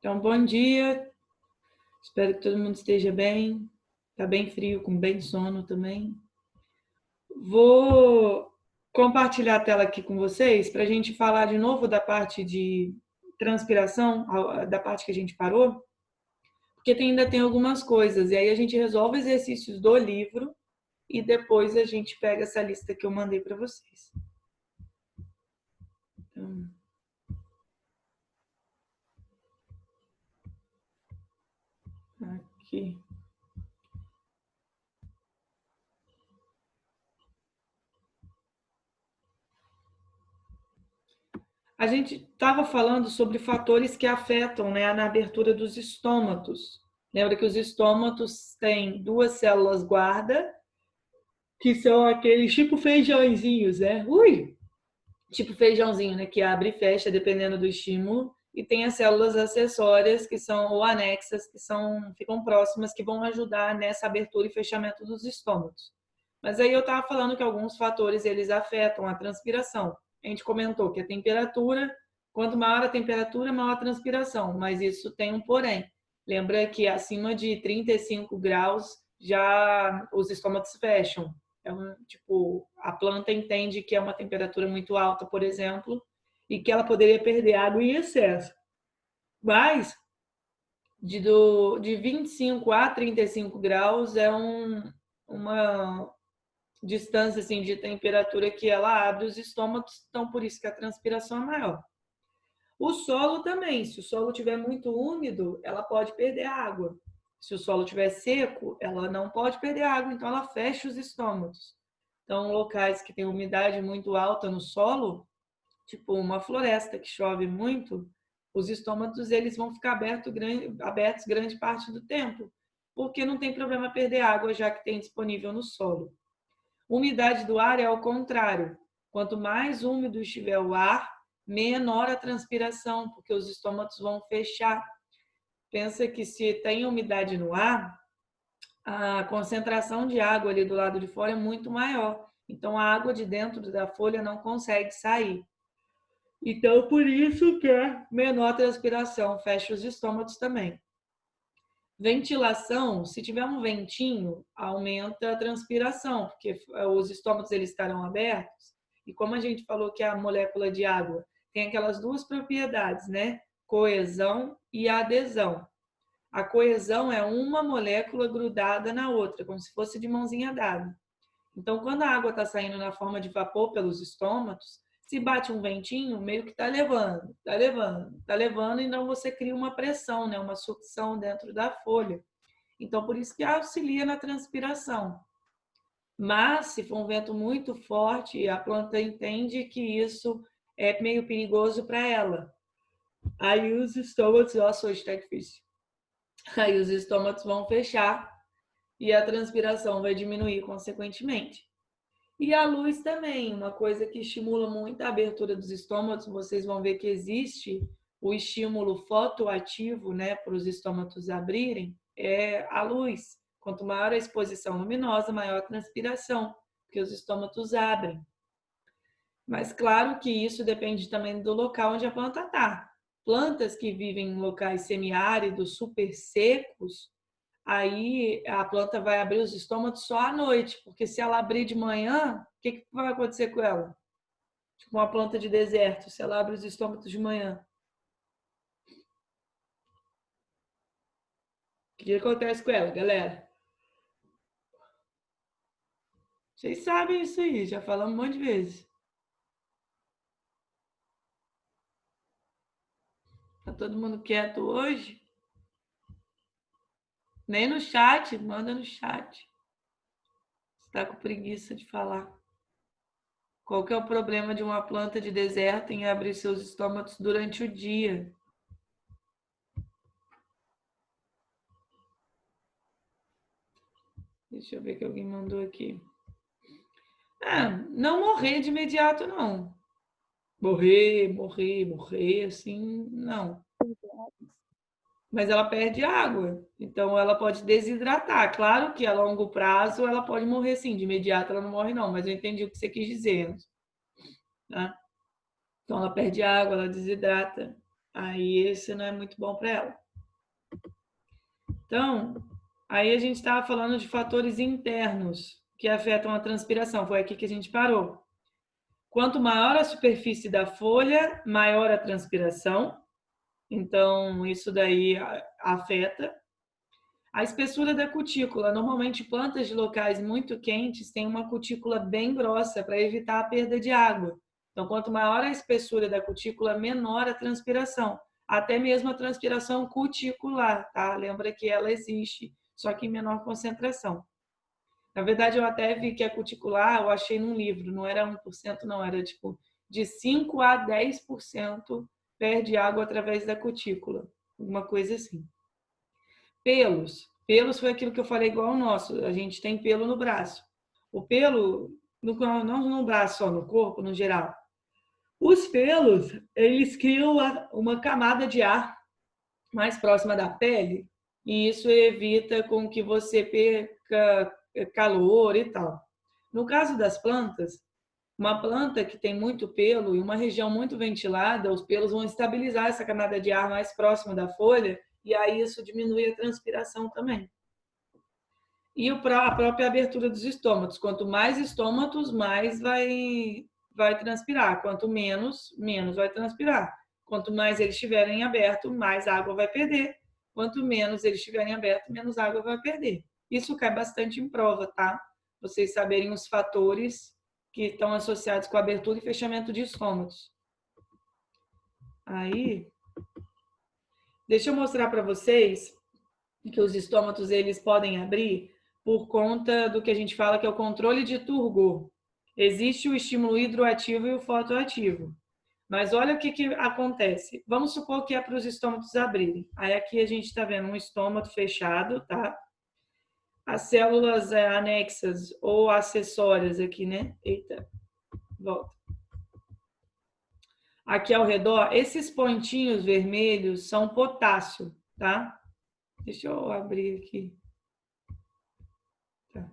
Então, bom dia. Espero que todo mundo esteja bem. Tá bem frio, com bem sono também. Vou compartilhar a tela aqui com vocês para a gente falar de novo da parte de transpiração, da parte que a gente parou, porque ainda tem algumas coisas. E aí a gente resolve exercícios do livro e depois a gente pega essa lista que eu mandei para vocês. Então, aqui. A gente estava falando sobre fatores que afetam, né, na abertura dos estômatos. Lembra que os estômatos têm duas células guarda, que são aqueles tipo feijãozinhos, né? Tipo feijãozinho, né? Que abre e fecha dependendo do estímulo. E tem as células acessórias, que são, ou anexas, que ficam próximas, que vão ajudar nessa abertura e fechamento dos estômatos. Mas aí eu estava falando que alguns fatores eles afetam a transpiração. A gente comentou que a temperatura, quanto maior a temperatura, maior a transpiração, mas isso tem um porém. Lembra que acima de 35 graus já os estômatos fecham. Tipo, a planta entende que é uma temperatura muito alta, por exemplo, e que ela poderia perder água em excesso. Mas de 25 a 35 graus é uma distância assim, de temperatura que ela abre os estômatos, então por isso que a transpiração é maior. O solo também, se o solo estiver muito úmido, ela pode perder água. Se o solo estiver seco, ela não pode perder água, então ela fecha os estômatos. Então, locais que têm umidade muito alta no solo, tipo uma floresta que chove muito, os estômatos eles vão ficar abertos grande parte do tempo, porque não tem problema perder água, já que tem disponível no solo. Umidade do ar é ao contrário. Quanto mais úmido estiver o ar, menor a transpiração, porque os estômatos vão fechar. Pensa que se tem umidade no ar, a concentração de água ali do lado de fora é muito maior. Então a água de dentro da folha não consegue sair. Então por isso que é menor a transpiração, fecha os estômatos também. Ventilação, se tiver um ventinho, aumenta a transpiração, porque os estômatos eles estarão abertos. E como a gente falou que a molécula de água tem aquelas duas propriedades, né? Coesão e adesão. A coesão é uma molécula grudada na outra, como se fosse de mãozinha dada. Então, quando a água está saindo na forma de vapor pelos estômatos, se bate um ventinho, meio que está levando, está levando, está levando, e então você cria uma pressão, né? Uma sucção dentro da folha. Então, por isso que auxilia na transpiração. Mas, se for um vento muito forte, a planta entende que isso é meio perigoso para ela. Aí os estômatos, nossa, hoje está difícil. Aí os estômatos vão fechar e a transpiração vai diminuir consequentemente. E a luz também, uma coisa que estimula muito a abertura dos estômatos, vocês vão ver que existe o estímulo fotoativo, né, para os estômatos abrirem, é a luz. Quanto maior a exposição luminosa, maior a transpiração, porque os estômatos abrem. Mas claro que isso depende também do local onde a planta está. Plantas que vivem em locais semiáridos, super secos, aí a planta vai abrir os estômatos só à noite, porque se ela abrir de manhã, o que vai acontecer com ela? Tipo uma planta de deserto, se ela abre os estômatos de manhã, o que acontece com ela, galera? Vocês sabem isso aí, já falamos um monte de vezes. Tá todo mundo quieto hoje? Nem no chat, manda no chat. Você tá com preguiça de falar. Qual que é o problema de uma planta de deserto em abrir seus estômatos durante o dia? Deixa eu ver que alguém mandou aqui. Não morrer de imediato, não. Morrer, assim, não. Mas ela perde água, então ela pode desidratar. Claro que a longo prazo ela pode morrer sim, de imediato ela não morre não, mas eu entendi o que você quis dizer, tá? Então ela perde água, ela desidrata. Aí esse não é muito bom para ela. Então, aí a gente estava falando de fatores internos que afetam a transpiração. Foi aqui que a gente parou. Quanto maior a superfície da folha, maior a transpiração. Então, isso daí afeta. A espessura da cutícula. Normalmente, plantas de locais muito quentes têm uma cutícula bem grossa para evitar a perda de água. Então, quanto maior a espessura da cutícula, menor a transpiração. Até mesmo a transpiração cuticular, tá? Lembra que ela existe, só que em menor concentração. Na verdade, eu até vi que a cuticular, eu achei num livro, não era 1%, não, era tipo de 5 a 10% perde água através da cutícula, alguma coisa assim. Pelos. Pelos foi aquilo que eu falei igual ao nosso. A gente tem pelo no braço. O pelo, não no braço só, no corpo, no geral. Os pelos, eles criam uma camada de ar mais próxima da pele e isso evita com que você perca calor e tal. No caso das plantas, uma planta que tem muito pelo e uma região muito ventilada, os pelos vão estabilizar essa camada de ar mais próxima da folha e aí isso diminui a transpiração também. E a própria abertura dos estômatos. Quanto mais estômatos, mais vai transpirar. Quanto menos, menos vai transpirar. Quanto mais eles estiverem abertos, mais água vai perder. Quanto menos eles estiverem abertos, menos água vai perder. Isso cai bastante em prova, tá? Vocês saberem os fatores que estão associados com a abertura e fechamento de estômatos. Aí, deixa eu mostrar para vocês que os estômatos eles podem abrir por conta do que a gente fala que é o controle de turgor. Existe o estímulo hidroativo e o fotoativo. Mas olha o que acontece. Vamos supor que é para os estômatos abrirem. Aí aqui a gente está vendo um estômato fechado, tá? As células anexas ou acessórias aqui, né? Eita, volta. Aqui ao redor, esses pontinhos vermelhos são potássio, tá? Deixa eu abrir aqui. Tá.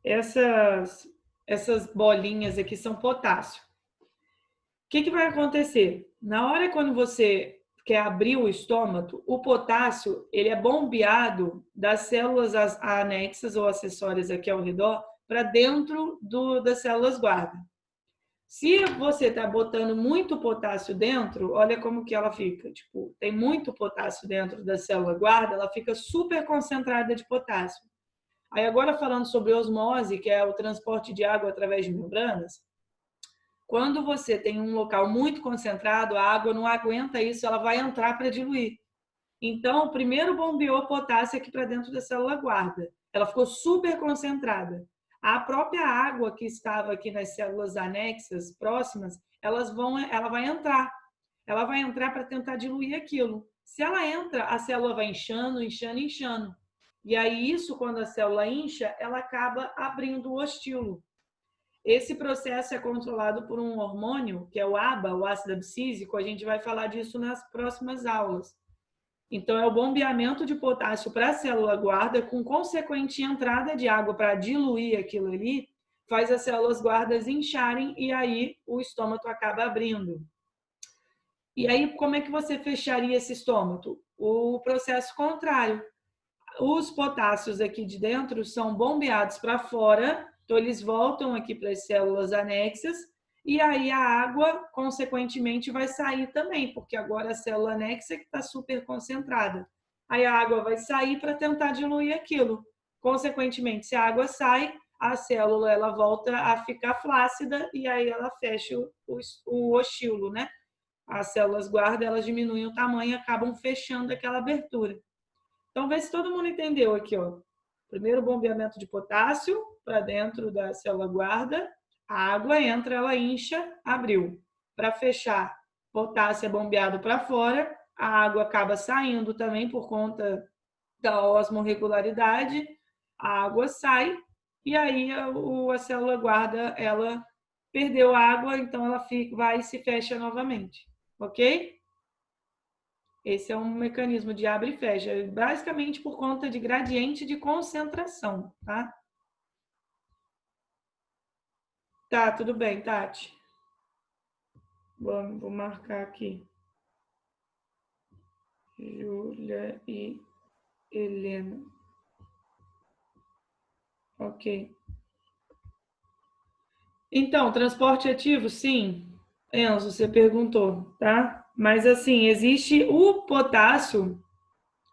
Essas bolinhas aqui são potássio. O que vai acontecer? Na hora quando você quer abrir o estômago, o potássio ele é bombeado das células anexas ou acessórias aqui ao redor para dentro das células guarda. Se você está botando muito potássio dentro, olha como que ela fica. Tipo, tem muito potássio dentro da célula guarda, ela fica super concentrada de potássio. Aí agora falando sobre osmose, que é o transporte de água através de membranas, quando você tem um local muito concentrado, a água não aguenta isso, ela vai entrar para diluir. Então, primeiro bombeou potássio aqui para dentro da célula guarda. Ela ficou super concentrada. A própria água que estava aqui nas células anexas próximas, ela vai entrar. Ela vai entrar para tentar diluir aquilo. Se ela entra, a célula vai inchando, inchando, inchando. E aí, isso, quando a célula incha, ela acaba abrindo o ostilo. Esse processo é controlado por um hormônio, que é o ABA, o ácido abscísico. A gente vai falar disso nas próximas aulas. Então, é o bombeamento de potássio para a célula guarda, com consequente entrada de água para diluir aquilo ali, faz as células guardas incharem e aí o estômago acaba abrindo. E aí, como é que você fecharia esse estômago? O processo contrário. Os potássios aqui de dentro são bombeados para fora, então eles voltam aqui para as células anexas, e aí a água, consequentemente, vai sair também, porque agora a célula anexa que está super concentrada. Aí a água vai sair para tentar diluir aquilo. Consequentemente, se a água sai, a célula ela volta a ficar flácida e aí ela fecha o ostilo, né? As células guarda, elas diminuem o tamanho e acabam fechando aquela abertura. Então, vê se todo mundo entendeu aqui, ó. Primeiro bombeamento de potássio para dentro da célula guarda, a água entra, ela incha, abriu. Para fechar, potássio é bombeado para fora, a água acaba saindo também por conta da osmorregularidade, a água sai e aí a célula guarda, ela perdeu água, então ela vai e se fecha novamente, ok? Esse é um mecanismo de abre e fecha, basicamente por conta de gradiente de concentração, tá? Tá, tudo bem, Tati. Vou marcar aqui. Júlia e Helena. Ok. Então, transporte ativo, sim. Enzo, você perguntou, tá? Mas assim, existe o potássio,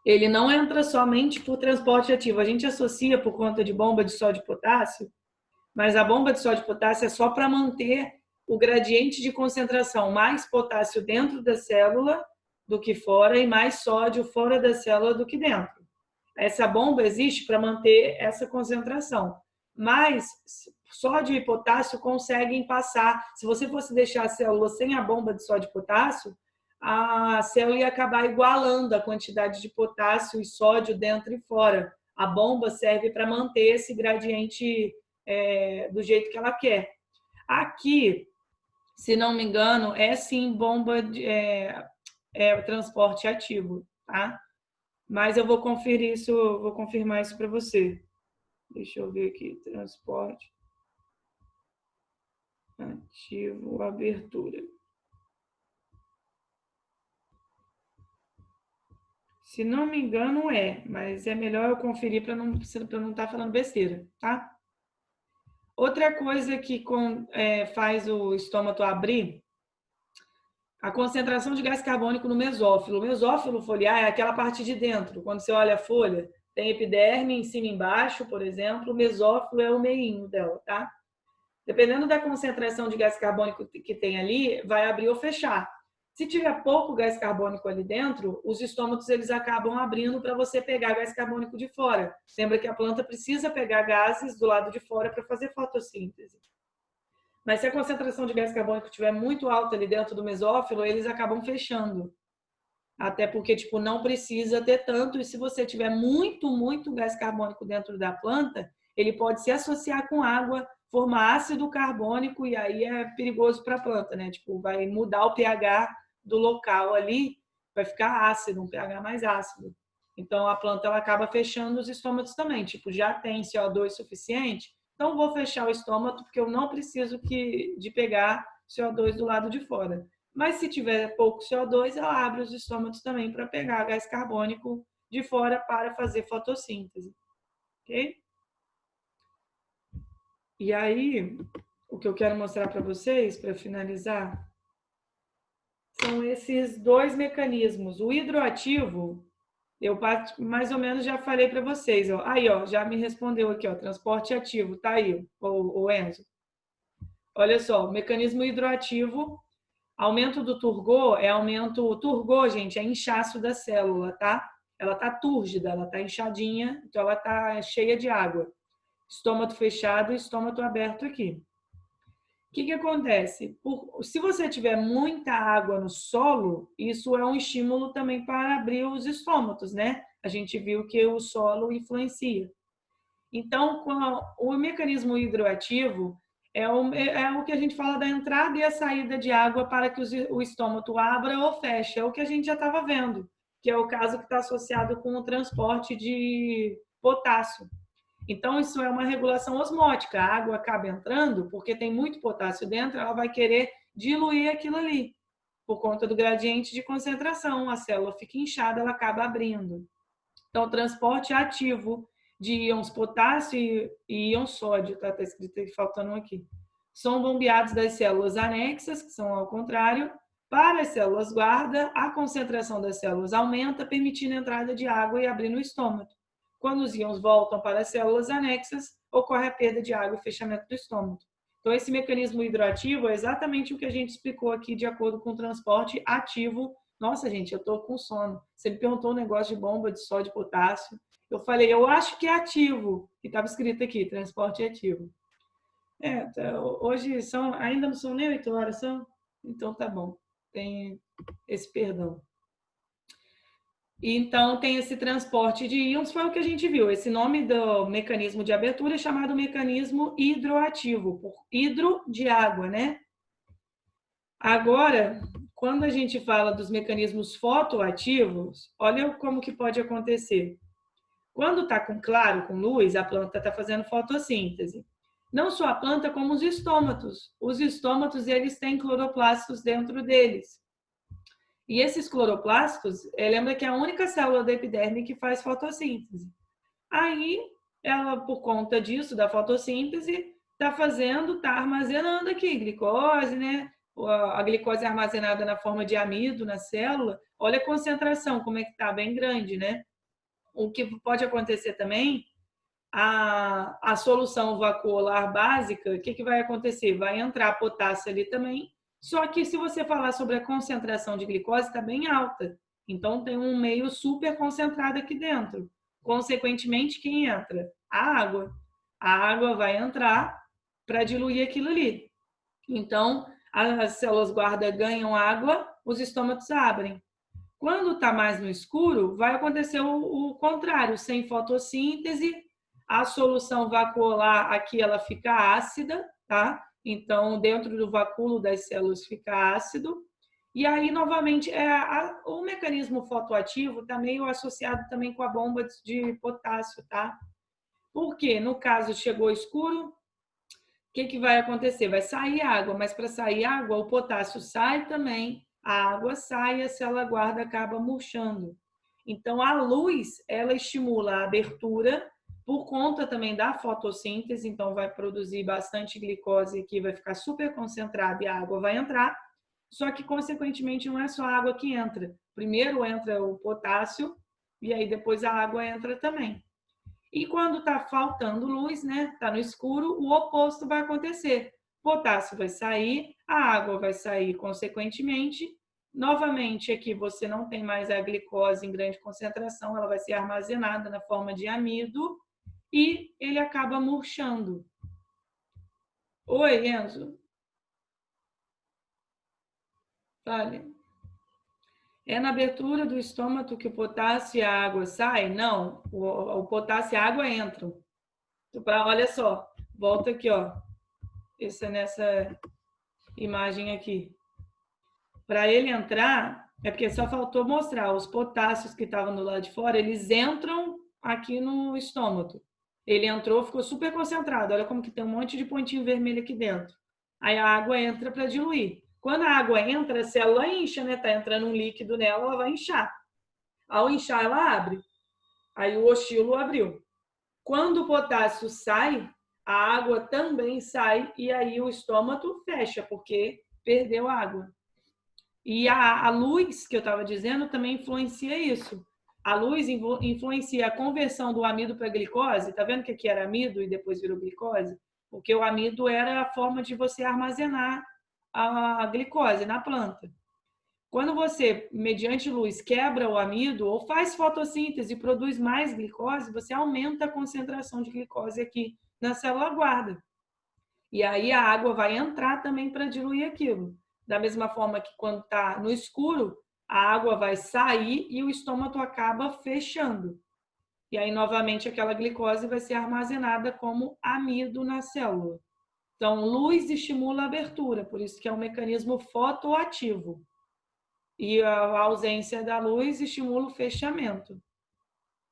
ele não entra somente por transporte ativo. A gente associa por conta de bomba de sódio e potássio, mas a bomba de sódio e potássio é só para manter o gradiente de concentração, mais potássio dentro da célula do que fora e mais sódio fora da célula do que dentro. Essa bomba existe para manter essa concentração. Mas sódio e potássio conseguem passar. Se você fosse deixar a célula sem a bomba de sódio e potássio, a célula ia acabar igualando a quantidade de potássio e sódio dentro e fora. A bomba serve para manter esse gradiente do jeito que ela quer. Aqui, se não me engano, é sim bomba de transporte ativo, tá? Mas eu vou conferir isso, vou confirmar isso para você. Deixa eu ver aqui, transporte ativo, abertura. Se não me engano mas é melhor eu conferir para não estar falando besteira, tá? Outra coisa que faz o estômago abrir, a concentração de gás carbônico no mesófilo. O mesófilo foliar é aquela parte de dentro. Quando você olha a folha, tem epiderme em cima e embaixo, por exemplo, o mesófilo é o meinho dela, tá? Dependendo da concentração de gás carbônico que tem ali, vai abrir ou fechar. Se tiver pouco gás carbônico ali dentro, os estômatos eles acabam abrindo para você pegar gás carbônico de fora. Lembra que a planta precisa pegar gases do lado de fora para fazer fotossíntese. Mas se a concentração de gás carbônico estiver muito alta ali dentro do mesófilo, eles acabam fechando. Até porque, tipo, não precisa ter tanto. E se você tiver muito gás carbônico dentro da planta, ele pode se associar com água, formar ácido carbônico e aí é perigoso para a planta, né? Tipo, vai mudar o pH do local ali, vai ficar ácido, um pH mais ácido. Então, a planta ela acaba fechando os estômatos também. Tipo, já tem CO2 suficiente, então vou fechar o estômago porque eu não preciso de pegar CO2 do lado de fora. Mas se tiver pouco CO2, ela abre os estômatos também para pegar gás carbônico de fora para fazer fotossíntese. Ok? E aí, o que eu quero mostrar para vocês, para finalizar, são esses dois mecanismos. O hidroativo, eu mais ou menos já falei para vocês. Ó. Aí, ó, já me respondeu aqui, ó, transporte ativo, tá aí, o Enzo. Olha só, o mecanismo hidroativo, aumento do turgor é aumento. O turgor, gente, é inchaço da célula, tá? Ela tá túrgida, ela tá inchadinha, então ela tá cheia de água. Estômago fechado e estômago aberto aqui. O que acontece? Se você tiver muita água no solo, isso é um estímulo também para abrir os estômatos, né? A gente viu que o solo influencia. Então, o mecanismo hidroativo é o que a gente fala da entrada e a saída de água para que o estômago abra ou feche. É o que a gente já estava vendo, que é o caso que está associado com o transporte de potássio. Então, isso é uma regulação osmótica. A água acaba entrando, porque tem muito potássio dentro, ela vai querer diluir aquilo ali, por conta do gradiente de concentração. A célula fica inchada, ela acaba abrindo. Então, o transporte ativo de íons potássio e íons sódio, tá escrito aí, faltando um aqui, são bombeados das células anexas, que são ao contrário, para as células guarda, a concentração das células aumenta, permitindo a entrada de água e abrindo o estômago. Quando os íons voltam para as células anexas, ocorre a perda de água e fechamento do estômago. Então, esse mecanismo hidroativo é exatamente o que a gente explicou aqui, de acordo com o transporte ativo. Nossa, gente, eu tô com sono. Você me perguntou um negócio de bomba de sódio e potássio. Eu falei, eu acho que é ativo. E estava escrito aqui, transporte ativo. Hoje ainda não são nem 8 horas, são? Então tá bom. Tem esse perdão. Então, tem esse transporte de íons, foi o que a gente viu. Esse nome do mecanismo de abertura é chamado mecanismo hidroativo, por hidro de água, né? Agora, quando a gente fala dos mecanismos fotoativos, olha como que pode acontecer. Quando está com claro, com luz, a planta está fazendo fotossíntese. Não só a planta, como os estômatos. Os estômatos, eles têm cloroplastos dentro deles. E esses cloroplastos, lembra que é a única célula da epiderme que faz fotossíntese. Aí, ela, por conta disso, da fotossíntese, está armazenando aqui glicose, né? A glicose é armazenada na forma de amido na célula. Olha a concentração, como é que está, bem grande, né? O que pode acontecer também, a solução vacuolar básica, o que vai acontecer? Vai entrar potássio ali também, só que se você falar sobre a concentração de glicose, está bem alta. Então, tem um meio super concentrado aqui dentro. Consequentemente, quem entra? A água. A água vai entrar para diluir aquilo ali. Então, as células guarda ganham água, os estômatos abrem. Quando está mais no escuro, vai acontecer o contrário, sem fotossíntese, a solução vacuolar aqui ela fica ácida, tá? Então, dentro do vacúolo das células fica ácido. E aí, novamente, o mecanismo fotoativo está meio associado também com a bomba de potássio, tá? Porque, no caso, chegou escuro, o que vai acontecer? Vai sair água, mas para sair água, o potássio sai também, a água sai e a célula guarda acaba murchando. Então, a luz, ela estimula a abertura por conta também da fotossíntese, então vai produzir bastante glicose aqui, vai ficar super concentrada e a água vai entrar. Só que, consequentemente, não é só a água que entra. Primeiro entra o potássio e aí depois a água entra também. E quando está faltando luz, né, está no escuro, o oposto vai acontecer. O potássio vai sair, a água vai sair consequentemente. Novamente, aqui você não tem mais a glicose em grande concentração, ela vai ser armazenada na forma de amido e ele acaba murchando. Oi, Enzo. Fale. É na abertura do estômago que o potássio e a água saem? Não, o potássio e a água entram. Olha só, volta aqui, ó. Essa nessa imagem aqui. Para ele entrar, é porque só faltou mostrar os potássios que estavam do lado de fora, eles entram aqui no estômago. Ele entrou, ficou super concentrado. Olha como que tem um monte de pontinho vermelho aqui dentro. Aí a água entra para diluir. Quando a água entra, a célula incha, né? Tá entrando um líquido nela, ela vai inchar. Ao inchar, ela abre. Aí o ostilo abriu. Quando o potássio sai, a água também sai e aí o estômago fecha, porque perdeu água. E a luz, que eu estava dizendo, também influencia isso. A luz influencia a conversão do amido para glicose. Tá vendo que aqui era amido e depois virou glicose? Porque o amido era a forma de você armazenar a glicose na planta. Quando você, mediante luz, quebra o amido ou faz fotossíntese e produz mais glicose, você aumenta a concentração de glicose aqui na célula guarda. E aí a água vai entrar também para diluir aquilo. Da mesma forma que quando está no escuro, a água vai sair e o estômago acaba fechando. E aí, novamente, aquela glicose vai ser armazenada como amido na célula. Então, luz estimula a abertura, por isso que é um mecanismo fotoativo. E a ausência da luz estimula o fechamento.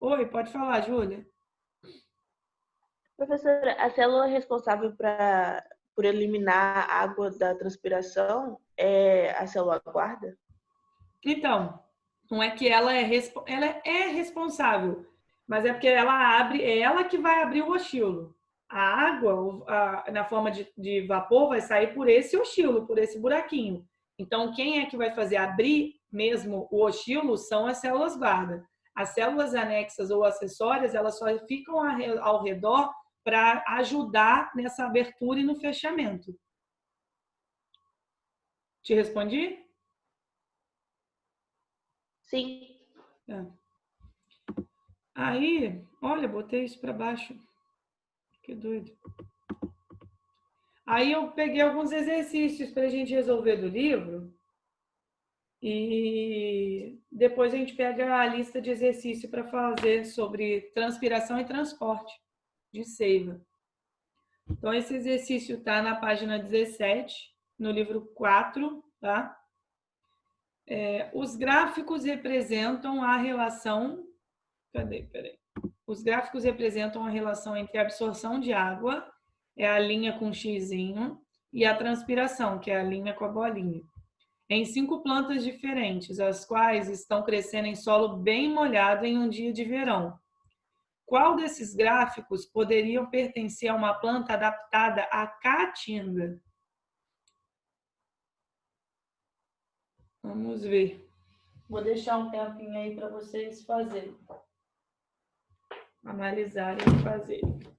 Oi, pode falar, Júlia. Professora, a célula responsável por eliminar a água da transpiração é a célula guarda? Então, não é que ela é responsável, mas é porque ela abre, é ela que vai abrir o ostilo. A água, na forma de vapor, vai sair por esse ostilo, por esse buraquinho. Então, quem é que vai fazer abrir mesmo o ostilo são as células guarda. As células anexas ou acessórias, elas só ficam ao redor para ajudar nessa abertura e no fechamento. Te respondi? Sim. É. Aí, olha, botei isso para baixo. Que doido. Aí eu peguei alguns exercícios para a gente resolver do livro e depois a gente pega a lista de exercício para fazer sobre transpiração e transporte de seiva. Então, esse exercício está na página 17, no livro 4, tá? Os gráficos representam a relação... Cadê? Peraí. Os gráficos representam a relação entre a absorção de água é a linha com xizinho, e a transpiração, que é a linha com a bolinha. Em 5 plantas diferentes, as quais estão crescendo em solo bem molhado em um dia de verão. Qual desses gráficos poderiam pertencer a uma planta adaptada à caatinga? Vamos ver. Vou deixar um tempinho aí para vocês fazerem. Analisarem e fazerem.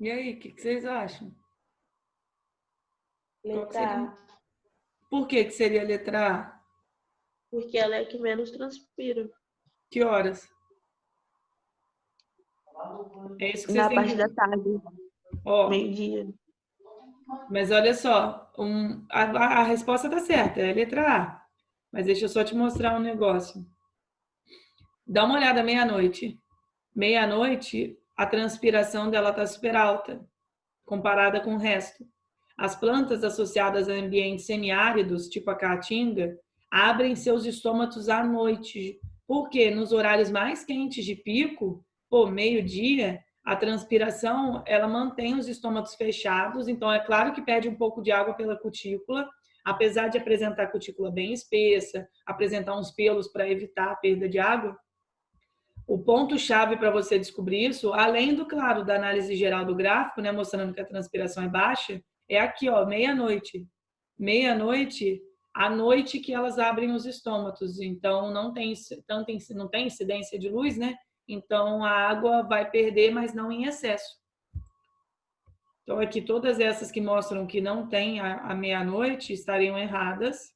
E aí, o que vocês acham? Qual que Letra seria? A. Por que seria a letra A? Porque ela é a que menos transpira. Que horas? É isso que vocês Na têm parte que... da tarde, Ó, meio-dia. mas olha só, a resposta tá certa, é a letra A. Mas deixa eu só te mostrar um negócio. Dá uma olhada meia-noite. Meia-noite, a transpiração dela tá super alta, comparada com o resto. As plantas associadas a ambientes semiáridos, tipo a caatinga, abrem seus estômatos à noite, porque nos horários mais quentes de pico, pô, meio-dia, a transpiração ela mantém os estômatos fechados, então é claro que perde um pouco de água pela cutícula, apesar de apresentar a cutícula bem espessa, apresentar uns pelos para evitar a perda de água. O ponto-chave para você descobrir isso, além do, claro, da análise geral do gráfico, né, mostrando que a transpiração é baixa, é aqui, ó, meia-noite. Meia-noite, à noite que elas abrem os estômatos. Então, não tem incidência de luz, né? Então, a água vai perder, mas não em excesso. Então, aqui, todas essas que mostram que não tem a meia-noite estariam erradas.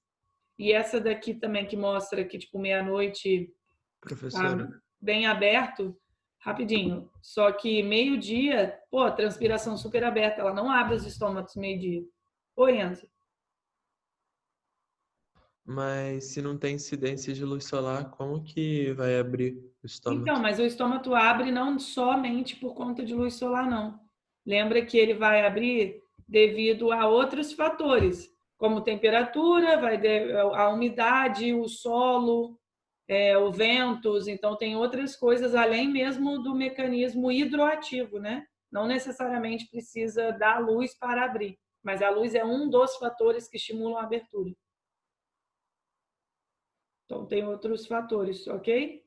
E essa daqui também que mostra que, tipo, meia-noite tá Professora, bem aberto, rapidinho. Só que meio-dia, pô, transpiração super aberta, ela não abre os estômatos meio-dia. Oi, Enzo. mas se não tem incidência de luz solar, como que vai abrir o Então, estômago? mas o estômago abre não somente por conta de luz solar, não. Lembra que ele vai abrir devido a outros fatores, como temperatura, a umidade, o solo, o ventos, então tem outras coisas além mesmo do mecanismo hidroativo, né? Não necessariamente precisa da luz para abrir, mas a luz é um dos fatores que estimulam a abertura. Então tem outros fatores, ok?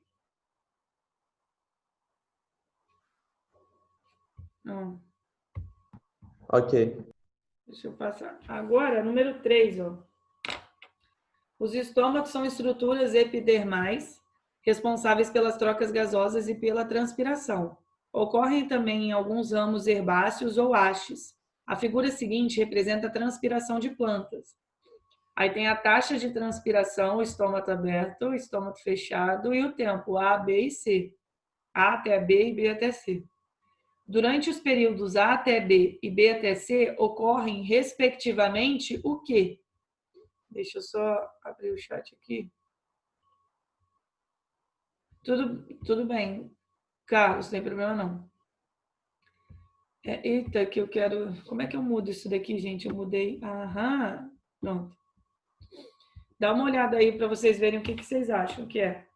Não, Ok. deixa eu passar. Agora, número 3, ó. Os estômagos são estruturas epidermais responsáveis pelas trocas gasosas e pela transpiração. Ocorrem também em alguns ramos herbáceos ou hastes. A figura seguinte representa a transpiração de plantas. Aí tem a taxa de transpiração, o estômago aberto, o estômago fechado e o tempo A, B e C. A até B e B até C. Durante os períodos A até B e B até C, ocorrem, respectivamente, o quê? Deixa eu só abrir o chat aqui. Tudo bem, Carlos, não tem problema não. Eita, que eu quero. Como é que eu mudo isso daqui, gente? Eu mudei. Aham, pronto. Dá uma olhada aí para vocês verem o que vocês acham que é.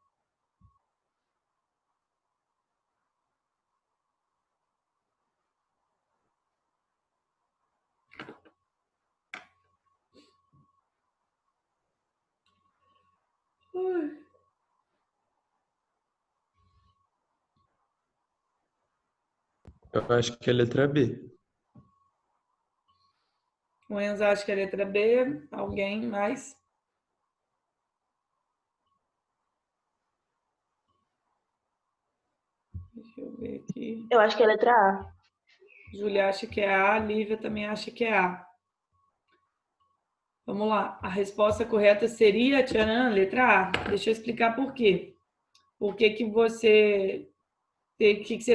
Eu acho que é a letra B. O Enzo acha que é a letra B. Alguém mais? Deixa eu ver aqui. Eu acho que é a letra A. Júlia acha que é A, Lívia também acha que é A. Vamos lá. A resposta correta seria, tcharam, letra A. Deixa eu explicar por quê. Por que que você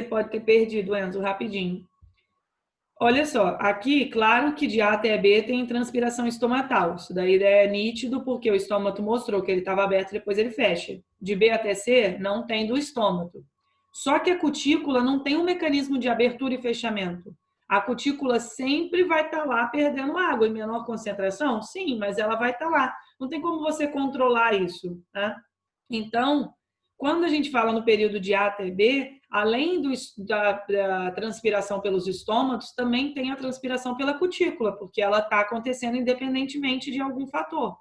pode ter perdido, Enzo, rapidinho. Olha só, aqui, claro que de A até B tem transpiração estomatal. Isso daí é nítido porque o estômago mostrou que ele estava aberto e depois ele fecha. De B até C, não tem do estômago. Só que a cutícula não tem um mecanismo de abertura e fechamento. A cutícula sempre vai estar lá perdendo água em menor concentração? Sim, mas ela vai estar lá. Não tem como você controlar isso, né? Então, quando a gente fala no período de A até B, além da transpiração pelos estômatos, também tem a transpiração pela cutícula, porque ela está acontecendo independentemente de algum fator.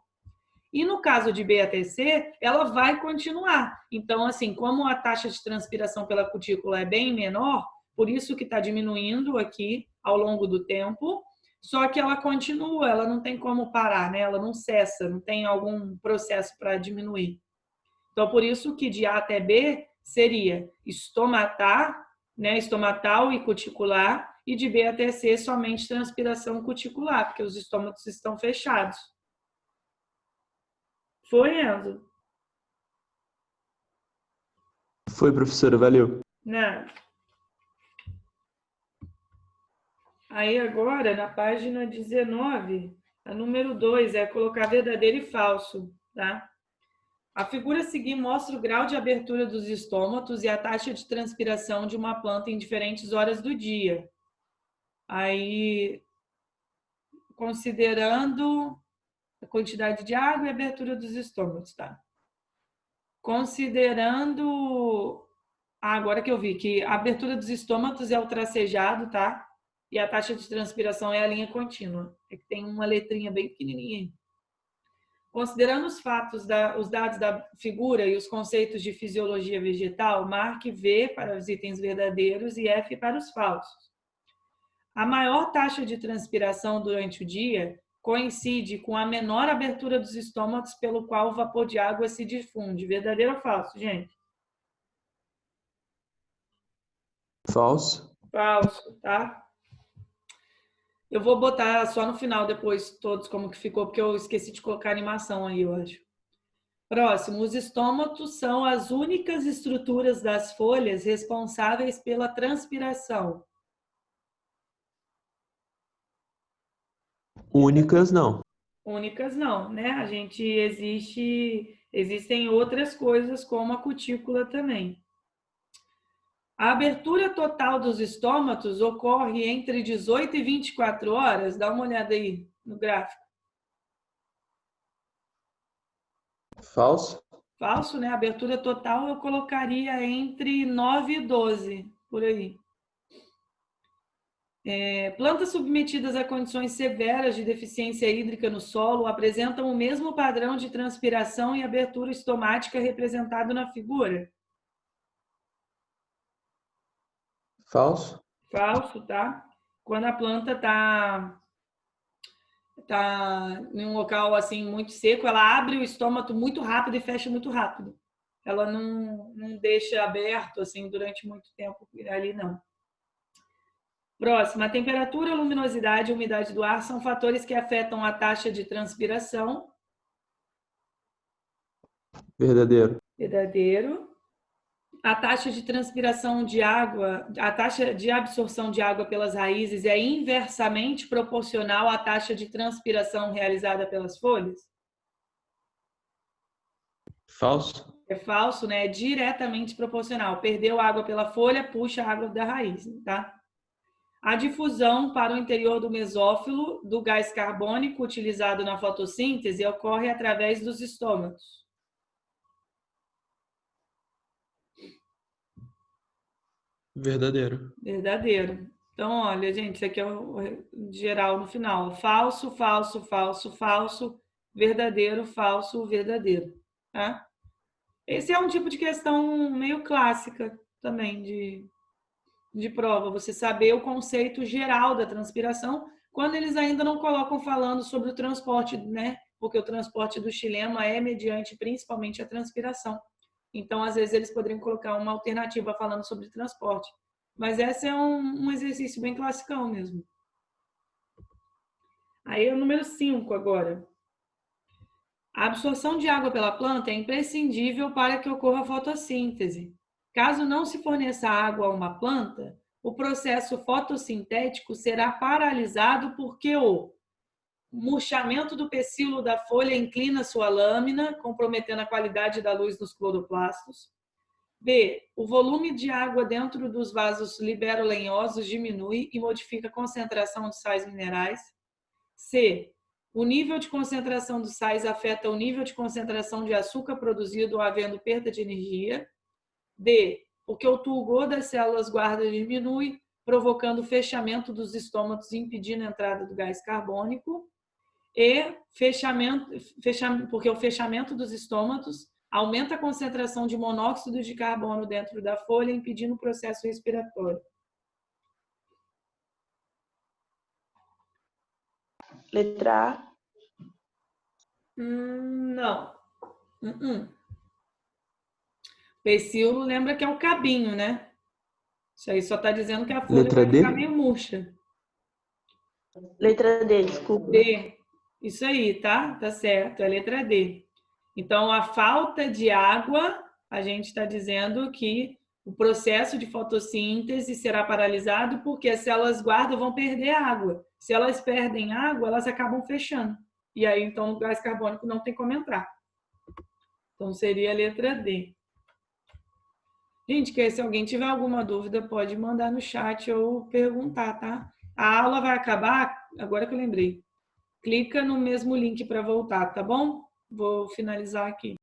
E no caso de B até C, ela vai continuar. Então, assim, como a taxa de transpiração pela cutícula é bem menor, por isso que está diminuindo aqui ao longo do tempo, só que ela continua, ela não tem como parar, né? Ela não cessa, não tem algum processo para diminuir. Então, por isso que de A até B seria né, estomatal e cuticular, e de B até C somente transpiração cuticular, porque os estômatos estão fechados. Foi, Enzo? Foi, professora, valeu. Né? Aí agora, na página 19, a número 2 é colocar verdadeiro e falso, tá? A figura a seguir mostra o grau de abertura dos estômatos e a taxa de transpiração de uma planta em diferentes horas do dia. Aí, considerando a quantidade de água e a abertura dos estômatos, tá? Considerando... agora que eu vi que a abertura dos estômatos é o tracejado, tá? E a taxa de transpiração é a linha contínua. É que tem uma letrinha bem pequenininha aí. Considerando os fatos, os dados da figura e os conceitos de fisiologia vegetal, marque V para os itens verdadeiros e F para os falsos. A maior taxa de transpiração durante o dia coincide com a menor abertura dos estômatos pelo qual o vapor de água se difunde. Verdadeiro ou falso, gente? Falso. Falso, tá? Eu vou botar só no final depois todos como que ficou, porque eu esqueci de colocar animação aí, eu acho. Próximo, os estômatos são as únicas estruturas das folhas responsáveis pela transpiração. Únicas, não. Únicas não, né? Existem outras coisas como a cutícula também. A abertura total dos estômatos ocorre entre 18 e 24 horas. Dá uma olhada aí no gráfico. Falso. Falso, né? A abertura total eu colocaria entre 9 e 12, por aí. Plantas submetidas a condições severas de deficiência hídrica no solo apresentam o mesmo padrão de transpiração e abertura estomática representado na figura. Falso. Falso, tá? Quando a planta tá em um local assim muito seco, ela abre o estômago muito rápido e fecha muito rápido. Ela não deixa aberto assim durante muito tempo ali, não. Próxima, a temperatura, a luminosidade e a umidade do ar são fatores que afetam a taxa de transpiração. Verdadeiro. Verdadeiro. A taxa de transpiração de água, a taxa de absorção de água pelas raízes é inversamente proporcional à taxa de transpiração realizada pelas folhas? Falso. É falso, né? É diretamente proporcional. Perdeu água pela folha, puxa a água da raiz, tá? A difusão para o interior do mesófilo do gás carbônico utilizado na fotossíntese ocorre através dos estômatos. Verdadeiro. Verdadeiro. Então, olha, gente, isso aqui é o geral no final. Falso, falso, falso, falso, verdadeiro, falso, verdadeiro. Tá? Esse é um tipo de questão meio clássica também de prova, você saber o conceito geral da transpiração, quando eles ainda não colocam falando sobre o transporte, né? Porque o transporte do xilema é mediante principalmente a transpiração. Então, às vezes, eles poderiam colocar uma alternativa falando sobre transporte. Mas esse é um exercício bem classicão mesmo. Aí é o número 5 agora. A absorção de água pela planta é imprescindível para que ocorra a fotossíntese. Caso não se forneça água a uma planta, o processo fotossintético será paralisado porque o murchamento do pecíolo da folha inclina sua lâmina, comprometendo a qualidade da luz nos cloroplastos. B. O volume de água dentro dos vasos liberolenhosos diminui e modifica a concentração de sais minerais. C. O nível de concentração dos sais afeta o nível de concentração de açúcar produzido, havendo perda de energia. D. Porque o turgor das células guarda diminui, provocando o fechamento dos estômatos e impedindo a entrada do gás carbônico. E porque o fechamento dos estômatos aumenta a concentração de monóxido de carbono dentro da folha, impedindo o processo respiratório. Letra A. Não. Pecíolo lembra que é o cabinho, né? Isso aí só está dizendo que a folha Letra vai D? ficar meio murcha. Letra D, desculpa. D. Isso aí, tá? Tá certo, é a letra D. Então, a falta de água, a gente está dizendo que o processo de fotossíntese será paralisado porque as células guarda vão perder água. Se elas perdem água, elas acabam fechando. E aí, então, o gás carbônico não tem como entrar. Então, seria a letra D. Gente, que se alguém tiver alguma dúvida, pode mandar no chat ou perguntar, tá? A aula vai acabar, agora que eu lembrei. Clica no mesmo link para voltar, tá bom? Vou finalizar aqui.